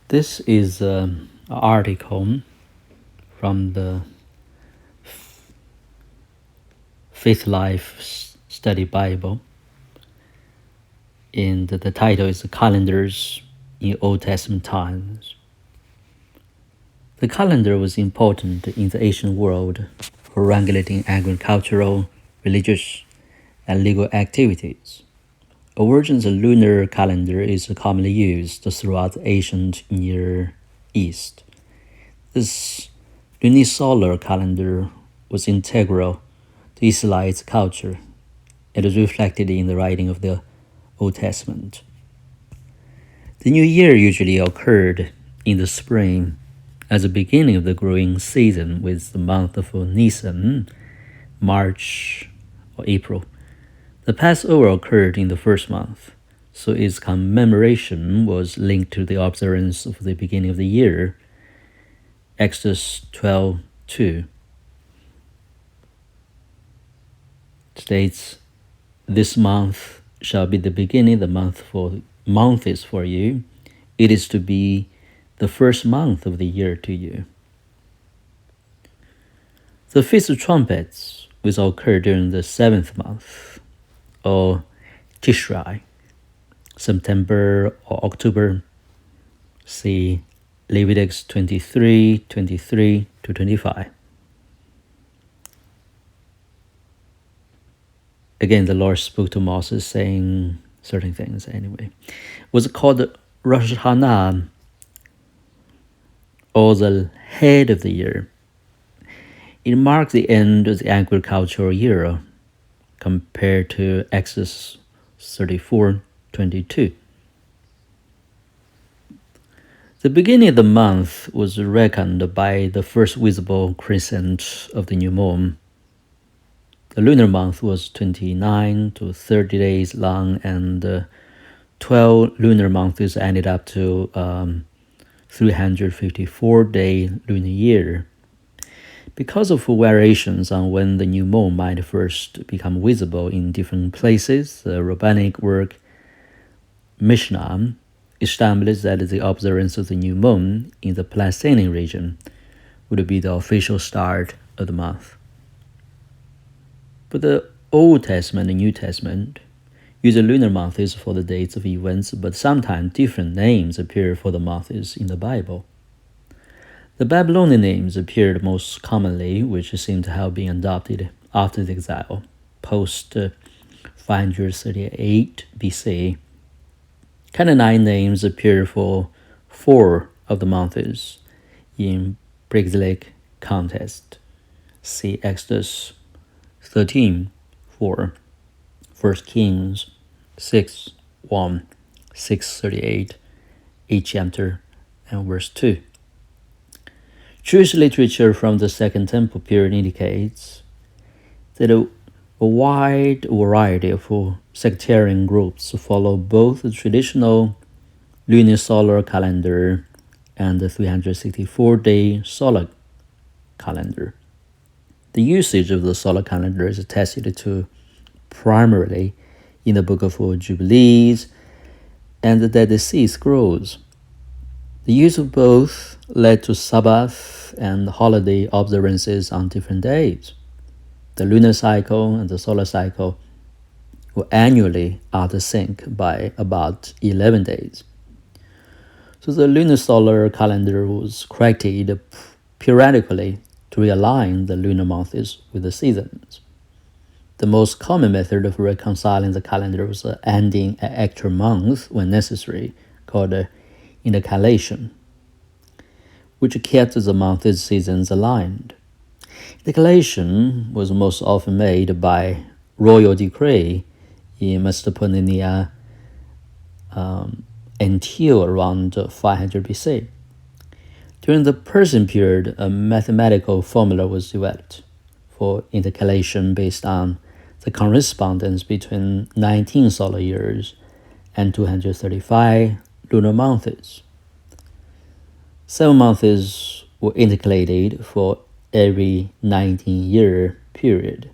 This is an article from the Faith Life Study Bible, and the title is Calendars in Old Testament Times. The calendar was important in the ancient world for regulating agricultural, religious, and legal activities. A version of the lunar calendar is commonly used throughout the ancient Near East. This lunisolar calendar was integral to Israelite culture and is reflected in the writing of the Old Testament. The new year usually occurred in the spring as the beginning of the growing season, with the month of Nisan, March or April. The Passover occurred in the first month, so its commemoration was linked to the observance of the beginning of the year, Exodus 12:2 states, "This month shall be the beginning, the month is for you. It is to be the first month of the year to you." The Feast of Trumpets will occur during the seventh month, or Tishrei, September or October. See Leviticus 23:23-25. Again, the Lord spoke to Moses saying certain things anyway. It was called Rosh Hashanah, or the head of the year. It marked the end of the agricultural year compared to Exodus 34:22. The beginning of the month was reckoned by the first visible crescent of the new moon. The lunar month was 29 to 30 days long, and 12 lunar months added up to 354-day lunar year. Because of variations on when the new moon might first become visible in different places, the rabbinic work Mishnah established that the observance of the new moon in the Palestinian region would be the official start of the month. But the Old Testament and New Testament use the lunar months for the dates of events, but sometimes different names appear for the months in the Bible. The Babylonian names appeared most commonly, which seem to have been adopted after the exile, post 538 BC. Canaanite names appear for 4 of the months in pre-exilic context. See Exodus 13:4, 1 Kings 6:1, 6:38, 8 chapter, and verse 2. Jewish literature from the Second Temple period indicates that a wide variety of sectarian groups follow both the traditional lunisolar calendar and the 364-day solar calendar. The usage of the solar calendar is attested to primarily in the Book of Jubilees and the Dead Sea Scrolls. The use of both led to Sabbath and holiday observances on different days. The lunar cycle and the solar cycle were annually out of sync by about 11 days. So the lunar-solar calendar was corrected periodically to realign the lunar months with the seasons. The most common method of reconciling the calendar was ending an actual month when necessary, called intercalation, which kept the months' seasons aligned. Intercalation was most often made by royal decree in Mesopotamia until around 500 BC. During the Persian period, a mathematical formula was developed for intercalation based on the correspondence between 19 solar years and 235 lunar months. 7 months were intercalated for every 19-year period.